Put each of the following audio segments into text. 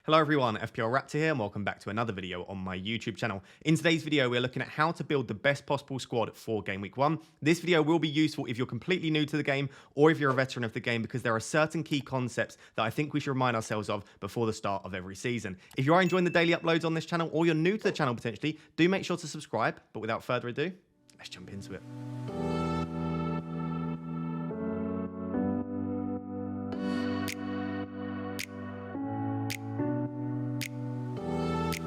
Hello everyone, FPL Raptor here and welcome back to another video on my YouTube channel. In today's video, we're looking at how to build the best possible squad for Game Week 1. This video will be useful if you're completely new to the game or if you're a veteran of the game because there are certain key concepts that I think we should remind ourselves of before the start of every season. If you are enjoying the daily uploads on this channel or you're new to the channel potentially, do make sure to subscribe. But without further ado, let's jump into it.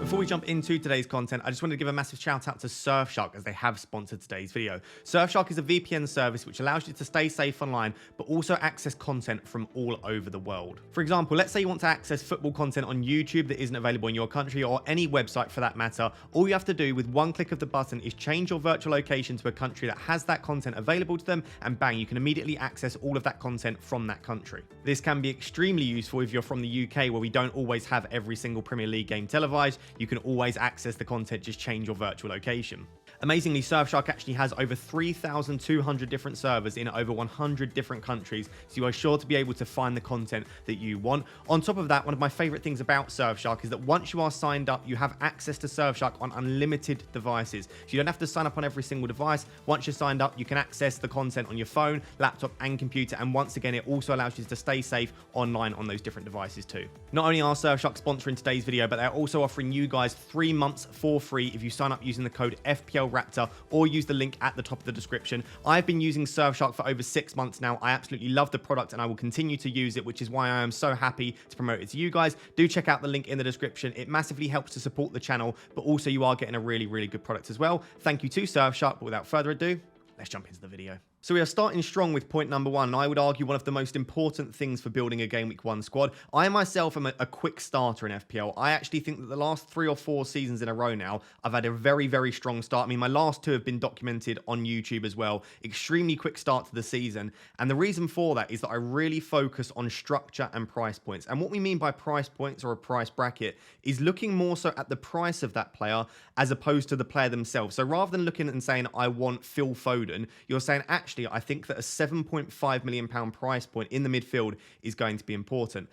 Before we jump into today's content, I just wanted to give a massive shout out to Surfshark as they have sponsored today's video. Surfshark is a VPN service which allows you to stay safe online, but also access content from all over the world. For example, let's say you want to access football content on YouTube that isn't available in your country or any website for that matter. All you have to do with one click of the button is change your virtual location to a country that has that content available to them, and bang, you can immediately access all of that content from that country. This can be extremely useful if you're from the UK where we don't always have every single Premier League game televised. You can always access the content, just change your virtual location. Amazingly, Surfshark actually has over 3,200 different servers in over 100 different countries, so you are sure to be able to find the content that you want. On top of that, one of my favorite things about Surfshark is that once you are signed up, you have access to Surfshark on unlimited devices. So you don't have to sign up on every single device. Once you're signed up, you can access the content on your phone, laptop, and computer. And once again, it also allows you to stay safe online on those different devices too. Not only are Surfshark sponsoring today's video, but they're also offering you guys 3 months for free if you sign up using the code FPL Raptor or use the link at the top of the description. I've been using Surfshark for over 6 months now. I absolutely love the product and I will continue to use it, which is why I am so happy to promote it to you guys. Do check out the link in the description. It massively helps to support the channel, but also you are getting a really, really good product as well. Thank you to Surfshark, but without further ado, let's jump into the video. So we are starting strong with point number 1, and I would argue one of the most important things for building a Game Week 1 squad. I myself am a quick starter in FPL. I actually think that the last 3 or 4 seasons in a row now, I've had a very, very strong start. I mean, my last 2 have been documented on YouTube as well. Extremely quick start to the season. And the reason for that is that I really focus on structure and price points. And what we mean by price points or a price bracket is looking more so at the price of that player as opposed to the player themselves. So rather than looking and saying, I want Phil Foden, you're saying, actually, I think that a £7.5 million price point in the midfield is going to be important.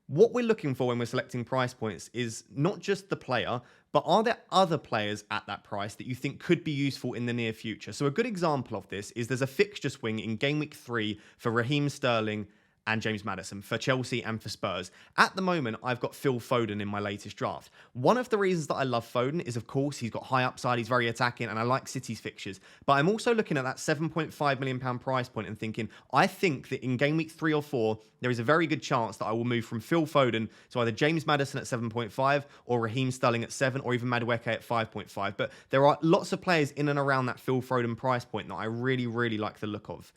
What we're looking for when we're selecting price points is not just the player, but are there other players at that price that you think could be useful in the near future? So a good example of this is there's a fixture swing in Game Week 3 for Raheem Sterling and James Maddison for Chelsea and for Spurs. At the moment, I've got Phil Foden in my latest draft. One of the reasons that I love Foden is, of course, he's got high upside, he's very attacking, and I like City's fixtures. But I'm also looking at that £7.5 million price point and thinking, I think that in Game Week 3 or 4, there is a very good chance that I will move from Phil Foden to either James Maddison at 7.5 or Raheem Sterling at 7 or even Madueke at 5.5. But there are lots of players in and around that Phil Foden price point that I really, really like the look of.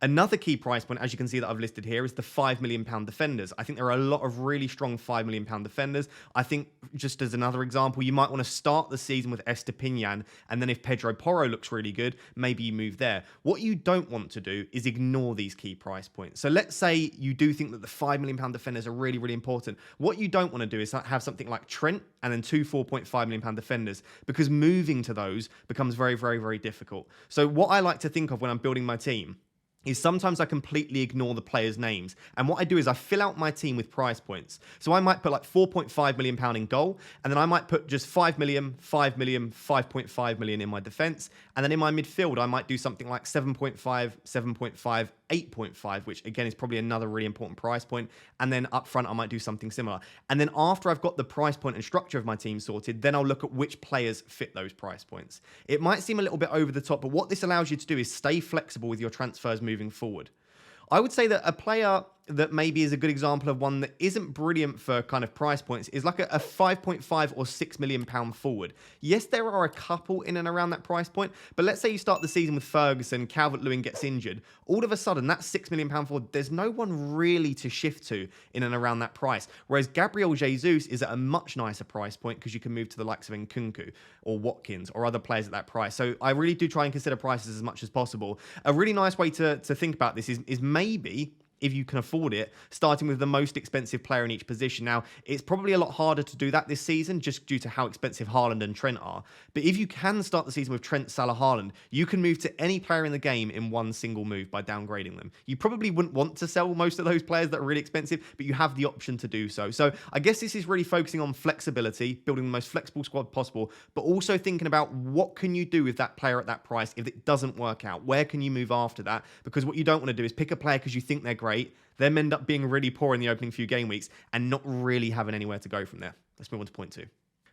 Another key price point, as you can see that I've listed here, is the £5 million defenders. I think there are a lot of really strong £5 million defenders. I think, just as another example, you might want to start the season with Estepinian, and then if Pedro Porro looks really good, maybe you move there. What you don't want to do is ignore these key price points. So let's say you do think that the £5 million defenders are really, really important. What you don't want to do is have something like Trent and then 2 £4.5 million defenders, because moving to those becomes very, very, very difficult. So what I like to think of when I'm building my team is sometimes I completely ignore the players' names. And what I do is I fill out my team with price points. So I might put like £4.5 million in goal, and then I might put just 5 million, 5 million, 5.5 million in my defense. And then in my midfield, I might do something like 7.5, 7.5, 8.5, which again is probably another really important price point. And then up front, I might do something similar. And then after I've got the price point and structure of my team sorted, then I'll look at which players fit those price points. It might seem a little bit over the top, but what this allows you to do is stay flexible with your transfers moving forward. I would say that a player that maybe is a good example of one that isn't brilliant for kind of price points is like a 5.5 or £6 million forward. Yes, there are a couple in and around that price point, but let's say you start the season with Ferguson, Calvert-Lewin gets injured. All of a sudden, that £6 million forward, there's no one really to shift to in and around that price. Whereas Gabriel Jesus is at a much nicer price point because you can move to the likes of Nkunku or Watkins or other players at that price. So I really do try and consider prices as much as possible. A really nice way to think about this is maybe if you can afford it, starting with the most expensive player in each position. Now, it's probably a lot harder to do that this season just due to how expensive Haaland and Trent are. But if you can start the season with Trent, Salah, Haaland, you can move to any player in the game in one single move by downgrading them. You probably wouldn't want to sell most of those players that are really expensive, but you have the option to do so. So I guess this is really focusing on flexibility, building the most flexible squad possible, but also thinking about what can you do with that player at that price if it doesn't work out? Where can you move after that? Because what you don't want to do is pick a player because you think they're great, them end up being really poor in the opening few game weeks and not really having anywhere to go from there. Let's move on to point 2.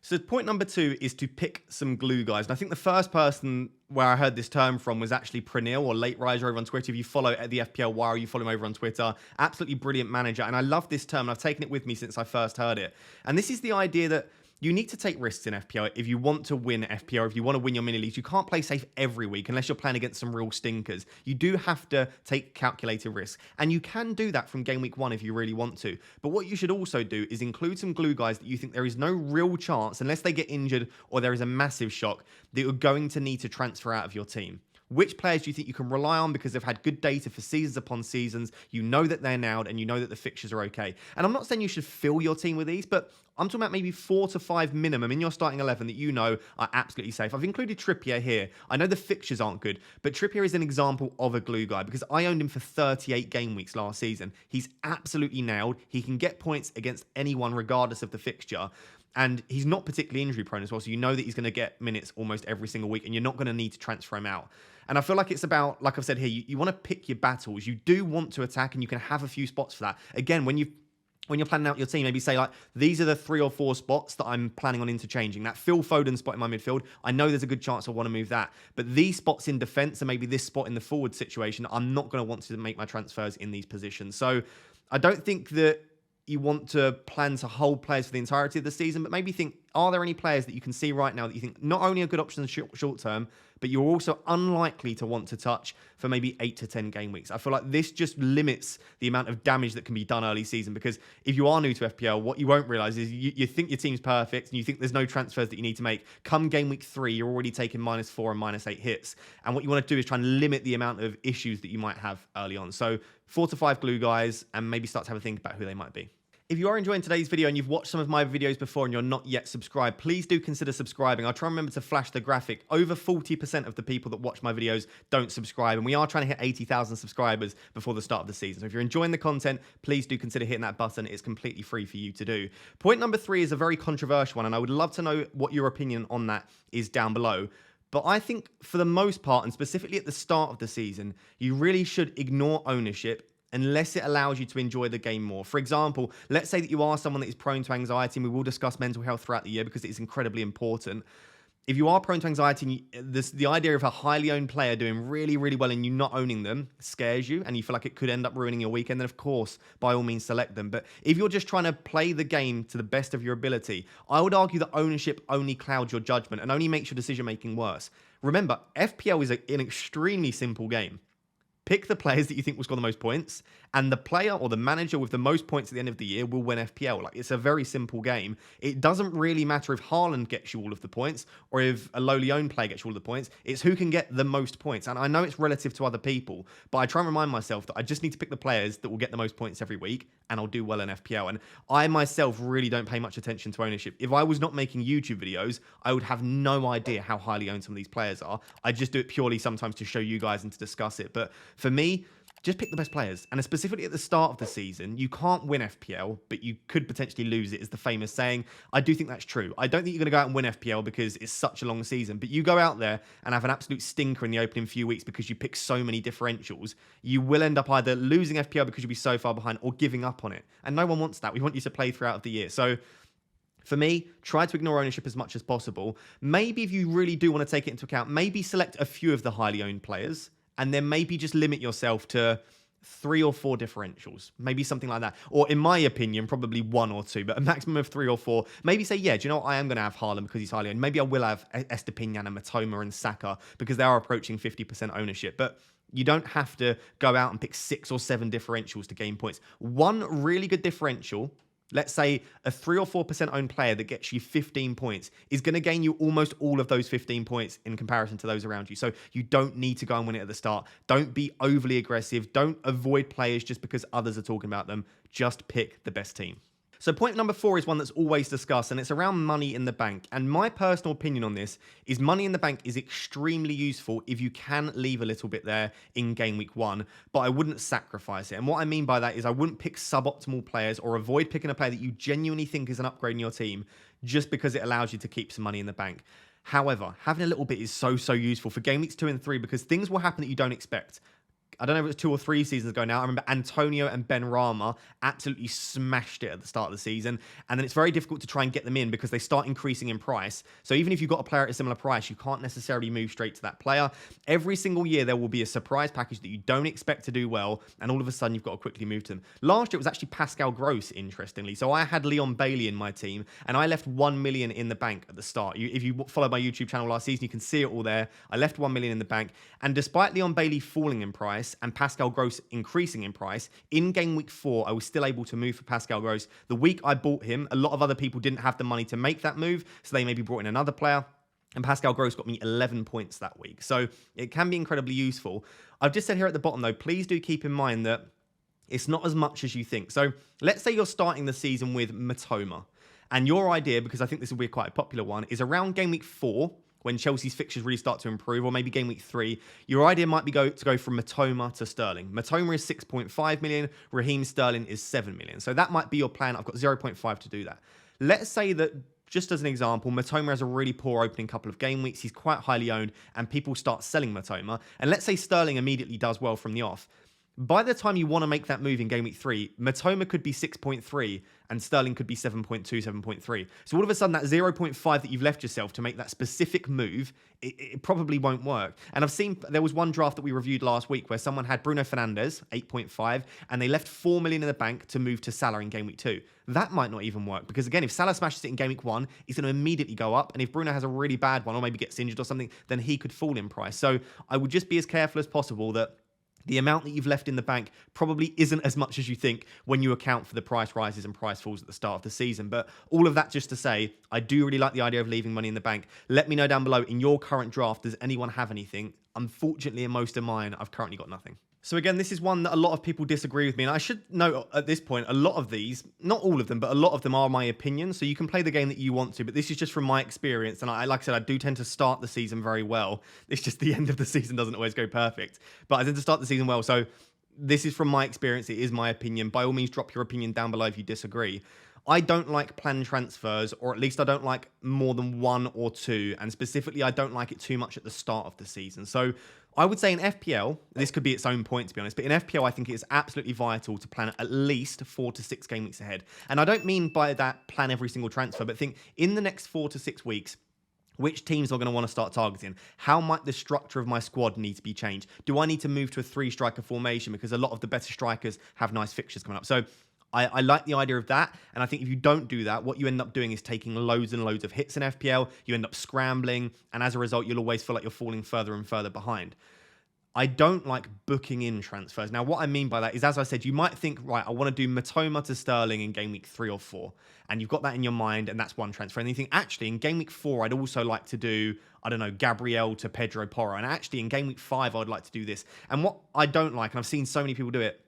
So point number 2 is to pick some glue guys. And I think the first person where I heard this term from was actually Pranil or Late Riser over on Twitter. If you follow at the FPL Wire, you follow him over on Twitter. Absolutely brilliant manager. And I love this term. And I've taken it with me since I first heard it. And this is the idea that you need to take risks in FPL if you want to win FPL, if you want to win your mini leagues. You can't play safe every week unless you're playing against some real stinkers. You do have to take calculated risks. And you can do that from game week 1 if you really want to. But what you should also do is include some glue guys that you think there is no real chance, unless they get injured or there is a massive shock, that you're going to need to transfer out of your team. Which players do you think you can rely on because they've had good data for seasons upon seasons? You know that they're nailed and you know that the fixtures are okay. And I'm not saying you should fill your team with these, but I'm talking about maybe 4 to 5 minimum in your starting 11 that you know are absolutely safe. I've included Trippier here. I know the fixtures aren't good, but Trippier is an example of a glue guy because I owned him for 38 game weeks last season. He's absolutely nailed. He can get points against anyone regardless of the fixture. And he's not particularly injury prone as well, so you know that he's going to get minutes almost every single week, and you're not going to need to transfer him out. And I feel like it's about, like I've said here, you want to pick your battles. You do want to attack, and you can have a few spots for that. Again, when you're planning out your team, maybe say like, these are the 3 or 4 spots that I'm planning on interchanging. That Phil Foden spot in my midfield, I know there's a good chance I want to move that. But these spots in defence and maybe this spot in the forward situation, I'm not going to want to make my transfers in these positions. So I don't think that you want to plan to hold players for the entirety of the season, but maybe think, are there any players that you can see right now that you think not only are good options short term, but you're also unlikely to want to touch for maybe 8 to 10 game weeks? I feel like this just limits the amount of damage that can be done early season, because if you are new to FPL, what you won't realize is you think your team's perfect and you think there's no transfers that you need to make. Come game week 3, you're already taking -4 and -8 hits. And what you want to do is try and limit the amount of issues that you might have early on. So 4 to 5 glue guys, and maybe start to have a think about who they might be. If you are enjoying today's video and you've watched some of my videos before and you're not yet subscribed, please do consider subscribing. I'll try and remember to flash the graphic. Over 40% of the people that watch my videos don't subscribe, and we are trying to hit 80,000 subscribers before the start of the season. So if you're enjoying the content, please do consider hitting that button. It's completely free for you to do. Point number 3 is a very controversial one, and I would love to know what your opinion on that is down below. But I think for the most part, and specifically at the start of the season, you really should ignore ownership unless it allows you to enjoy the game more. For example, let's say that you are someone that is prone to anxiety, and we will discuss mental health throughout the year because it is incredibly important. If you are prone to anxiety, and the idea of a highly owned player doing really, really well and you not owning them scares you, and you feel like it could end up ruining your weekend, then of course, by all means, select them. But if you're just trying to play the game to the best of your ability, I would argue that ownership only clouds your judgment and only makes your decision-making worse. Remember, FPL is an extremely simple game. Pick the players that you think will score the most points, and the player or the manager with the most points at the end of the year will win FPL. Like, it's a very simple game. It doesn't really matter if Haaland gets you all of the points or if a lowly owned player gets you all of the points. It's who can get the most points. And I know it's relative to other people, but I try and remind myself that I just need to pick the players that will get the most points every week, and I'll do well in FPL. And I myself really don't pay much attention to ownership. If I was not making YouTube videos, I would have no idea how highly owned some of these players are. I just do it purely sometimes to show you guys and to discuss it. But for me, just pick the best players. And specifically at the start of the season, you can't win FPL, but you could potentially lose it, is the famous saying. I do think that's true. I don't think you're going to go out and win FPL because it's such a long season, but you go out there and have an absolute stinker in the opening few weeks because you pick so many differentials, you will end up either losing FPL because you'll be so far behind or giving up on it. And no one wants that. We want you to play throughout the year. So for me, try to ignore ownership as much as possible. Maybe if you really do want to take it into account, maybe select a few of the highly owned players, and then maybe just limit yourself to 3 or 4 differentials. Maybe something like that. Or in my opinion, probably 1 or 2, but a maximum of 3 or 4. Maybe say, yeah, do you know what? I am going to have Haaland because he's highly owned. Maybe I will have Estepinian and Matoma and Saka because they are approaching 50% ownership. But you don't have to go out and pick 6 or 7 differentials to gain points. One really good differential Let's say a 3 or 4% owned player that gets you 15 points is going to gain you almost all of those 15 points in comparison to those around you. So you don't need to go and win it at the start. Don't be overly aggressive. Don't avoid players just because others are talking about them. Just pick the best team. So point number 4 is one that's always discussed, and it's around money in the bank. And my personal opinion on this is money in the bank is extremely useful if you can leave a little bit there in game week 1, but I wouldn't sacrifice it. And what I mean by that is I wouldn't pick suboptimal players or avoid picking a player that you genuinely think is an upgrade in your team just because it allows you to keep some money in the bank. However, having a little bit is so useful for game weeks 2 and 3 because things will happen that you don't expect. I don't know if it was 2 or 3 seasons ago now. I remember Antonio and Ben Rama absolutely smashed it at the start of the season. And then it's very difficult to try and get them in because they start increasing in price. So even if you've got a player at a similar price, you can't necessarily move straight to that player. Every single year, there will be a surprise package that you don't expect to do well. And all of a sudden, you've got to quickly move to them. Last year, it was actually Pascal Gross, interestingly. So I had Leon Bailey in my team and I left 1 million in the bank at the start. If you follow my YouTube channel last season, you can see it all there. I left 1 million in the bank. And despite Leon Bailey falling in price and Pascal Gross increasing in price, in game week 4, I was still able to move for Pascal Gross. The week I bought him, a lot of other people didn't have the money to make that move, so they maybe brought in another player. And Pascal Gross got me 11 points that week. So it can be incredibly useful. I've just said here at the bottom, though, please do keep in mind that it's not as much as you think. So let's say you're starting the season with Matoma. And your idea, because I think this will be quite a popular one, is around game week 4, when Chelsea's fixtures really start to improve, or maybe game week 3, your idea might be to go from Matoma to Sterling. Matoma is 6.5 million, Raheem Sterling is 7 million. So that might be your plan. I've got 0.5 to do that. Let's say that, just as an example, Matoma has a really poor opening couple of game weeks. He's quite highly owned, and people start selling Matoma. And let's say Sterling immediately does well from the off. By the time you want to make that move in game week 3, Matoma could be 6.3 and Sterling could be 7.2, 7.3. So all of a sudden, that 0.5 that you've left yourself to make that specific move, it probably won't work. And I've seen, there was one draft that we reviewed last week where someone had Bruno Fernandes, 8.5, and they left 4 million in the bank to move to Salah in game week 2. That might not even work because, again, if Salah smashes it in game week 1, he's going to immediately go up. And if Bruno has a really bad one or maybe gets injured or something, then he could fall in price. So I would just be as careful as possible that the amount that you've left in the bank probably isn't as much as you think when you account for the price rises and price falls at the start of the season. But all of that just to say, I do really like the idea of leaving money in the bank. Let me know down below, in your current draft, does anyone have anything? Unfortunately, in most of mine, I've currently got nothing. So again, this is one that a lot of people disagree with me. And I should note at this point, a lot of these, not all of them, but a lot of them are my opinion. So you can play the game that you want to, but this is just from my experience. And like I said, I do tend to start the season very well. It's just the end of the season doesn't always go perfect. But I tend to start the season well. So this is from my experience. It is my opinion. By all means, drop your opinion down below if you disagree. I don't like planned transfers, or at least I don't like more than 1 or 2. And specifically, I don't like it too much at the start of the season. So I would say in FPL, this could be its own point, to be honest, but in FPL, I think it is absolutely vital to plan at least 4 to 6 game weeks ahead. And I don't mean by that plan every single transfer, but think in the next 4 to 6 weeks, which teams are going to want to start targeting? How might the structure of my squad need to be changed? Do I need to move to a 3-striker formation? Because a lot of the better strikers have nice fixtures coming up. So I like the idea of that, and I think if you don't do that, what you end up doing is taking loads and loads of hits in FPL, you end up scrambling, and as a result, you'll always feel like you're falling further and further behind. I don't like booking in transfers. Now, what I mean by that is, as I said, you might think, right, I want to do Matoma to Sterling in game week 3 or 4, and you've got that in your mind, and that's one transfer. And you think, actually, in game week 4, I'd also like to do, I don't know, Gabriel to Pedro Porro, and actually, in game week 5, I'd like to do this. And what I don't like, and I've seen so many people do it,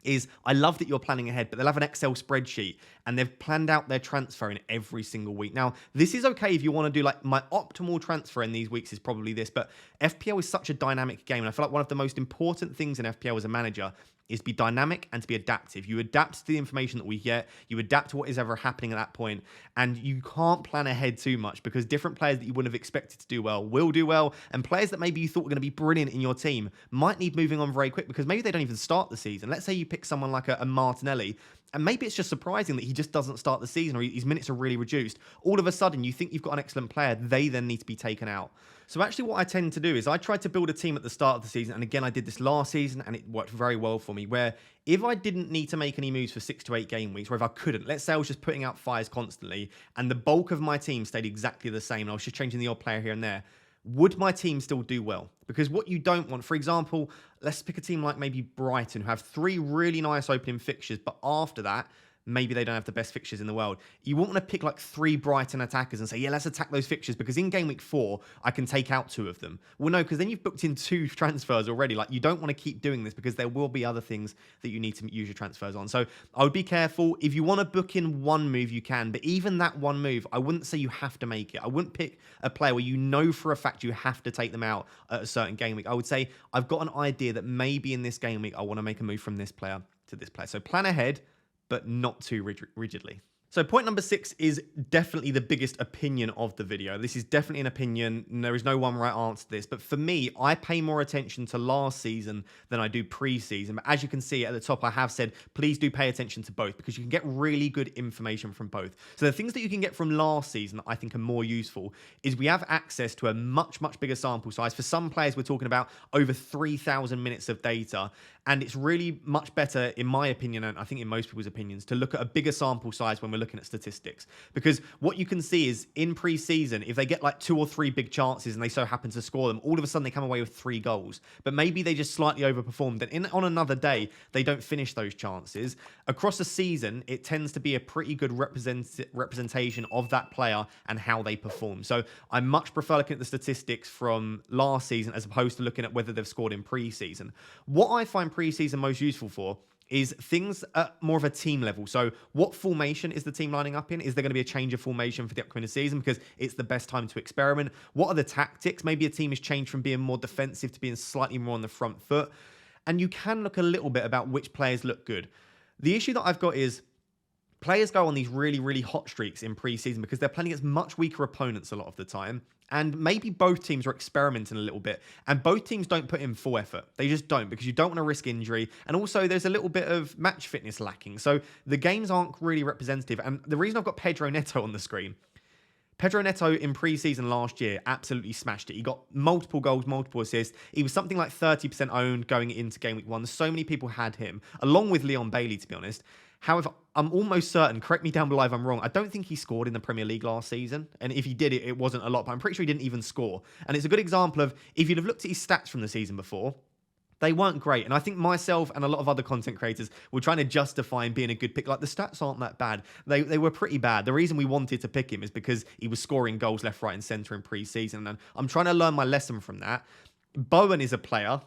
is I love that you're planning ahead, but they'll have an Excel spreadsheet and they've planned out their transfer in every single week. Now, this is okay if you want to do, like, my optimal transfer in these weeks is probably this, but FPL is such a dynamic game, and I feel like one of the most important things in FPL as a manager is to be dynamic and to be adaptive. You adapt to the information that we get, you adapt to what is ever happening at that point, and you can't plan ahead too much because different players that you wouldn't have expected to do well will do well, and players that maybe you thought were going to be brilliant in your team might need moving on very quick because maybe they don't even start the season. Let's say you pick someone like a Martinelli, and maybe it's just surprising that he just doesn't start the season or his minutes are really reduced. All of a sudden, you think you've got an excellent player, they then need to be taken out. So actually what I tend to do is I try to build a team at the start of the season. And again, I did this last season and it worked very well for me, where if I didn't need to make any moves for 6 to 8 game weeks, or if I couldn't, let's say I was just putting out fires constantly and the bulk of my team stayed exactly the same and I was just changing the odd player here and there, would my team still do well? Because what you don't want, for example, let's pick a team like maybe Brighton, who have 3 really nice opening fixtures, but after that, maybe they don't have the best fixtures in the world. You won't want to pick like 3 Brighton attackers and say, yeah, let's attack those fixtures because in game week 4, I can take out 2 of them. Well, no, because then you've booked in 2 transfers already. Like, you don't want to keep doing this because there will be other things that you need to use your transfers on. So I would be careful. If you want to book in one move, you can. But even that one move, I wouldn't say you have to make it. I wouldn't pick a player where you know for a fact you have to take them out at a certain game week. I would say I've got an idea that maybe in this game week, I want to make a move from this player to this player. So plan ahead, but not too rigidly. So point number 6 is definitely the biggest opinion of the video. This is definitely an opinion. There is no one right answer to this. But for me, I pay more attention to last season than I do pre-season. But as you can see at the top, I have said, please do pay attention to both because you can get really good information from both. So the things that you can get from last season that I think are more useful is we have access to a much, much bigger sample size. For some players, we're talking about over 3,000 minutes of data. And it's really much better, in my opinion, and I think in most people's opinions, to look at a bigger sample size when we're looking at statistics. Because what you can see is in pre-season, if they get like 2 or 3 big chances and they so happen to score them, all of a sudden they come away with 3 goals. But maybe they just slightly overperformed. And on another day, they don't finish those chances. Across the season, it tends to be a pretty good representation of that player and how they perform. So I much prefer looking at the statistics from last season as opposed to looking at whether they've scored in pre-season. What I find pre-season most useful for is things at more of a team level. So what formation is the team lining up in? Is there going to be a change of formation for the upcoming season because it's the best time to experiment? What are the tactics? Maybe a team has changed from being more defensive to being slightly more on the front foot. And you can look a little bit about which players look good. The issue that I've got is players go on these really, really hot streaks in pre-season because they're playing against much weaker opponents a lot of the time. And maybe both teams are experimenting a little bit. And both teams don't put in full effort. They just don't because you don't want to risk injury. And also there's a little bit of match fitness lacking. So the games aren't really representative. And the reason I've got Pedro Neto on the screen, Pedro Neto in pre-season last year absolutely smashed it. He got multiple goals, multiple assists. He was something like 30% owned going into game week 1. So many people had him, along with Leon Bailey, to be honest. However, I'm almost certain, correct me down below if I'm wrong, I don't think he scored in the Premier League last season. And if he did, it wasn't a lot, but I'm pretty sure he didn't even score. And it's a good example of, if you'd have looked at his stats from the season before, they weren't great. And I think myself and a lot of other content creators were trying to justify him being a good pick. Like, the stats aren't that bad. They were pretty bad. The reason we wanted to pick him is because he was scoring goals left, right, and centre in pre-season. And I'm trying to learn my lesson from that. Bowen is a player,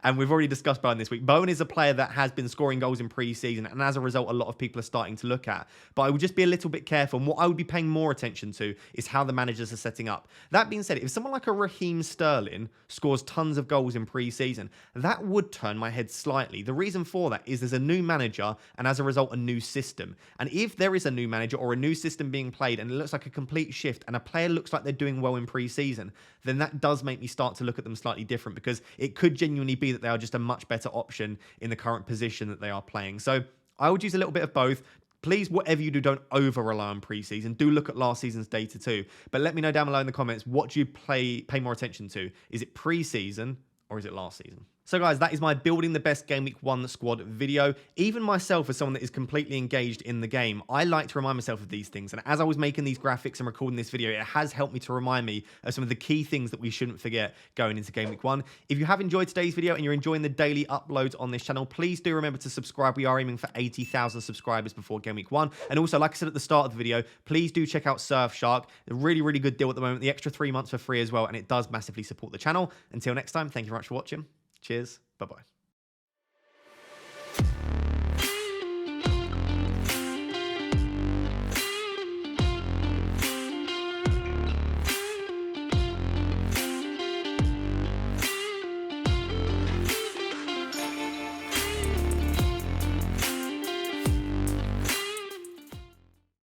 and we've already discussed Bowen this week. Bowen is a player that has been scoring goals in pre-season, and as a result, a lot of people are starting to look at. But I would just be a little bit careful, and what I would be paying more attention to is how the managers are setting up. That being said, if someone like a Raheem Sterling scores tons of goals in pre-season, that would turn my head slightly. The reason for that is there's a new manager, and as a result, a new system. And if there is a new manager or a new system being played, and it looks like a complete shift, and a player looks like they're doing well in pre-season, then that does make me start to look at them slightly different, because it could genuinely be that they are just a much better option in the current position that they are playing. So I would use a little bit of both. Please, whatever you do, don't over-rely on preseason. Do look at last season's data too. But let me know down below in the comments, what do you pay more attention to? Is it preseason or is it last season? So guys, that is my building the best Game Week 1 squad video. Even myself, as someone that is completely engaged in the game, I like to remind myself of these things. And as I was making these graphics and recording this video, it has helped me to remind me of some of the key things that we shouldn't forget going into Game Week 1. If you have enjoyed today's video and you're enjoying the daily uploads on this channel, please do remember to subscribe. We are aiming for 80,000 subscribers before Game Week 1. And also, like I said at the start of the video, please do check out Surfshark. A really, really good deal at the moment. The extra 3 months for free as well. And it does massively support the channel. Until next time, thank you very much for watching. Cheers. Bye-bye.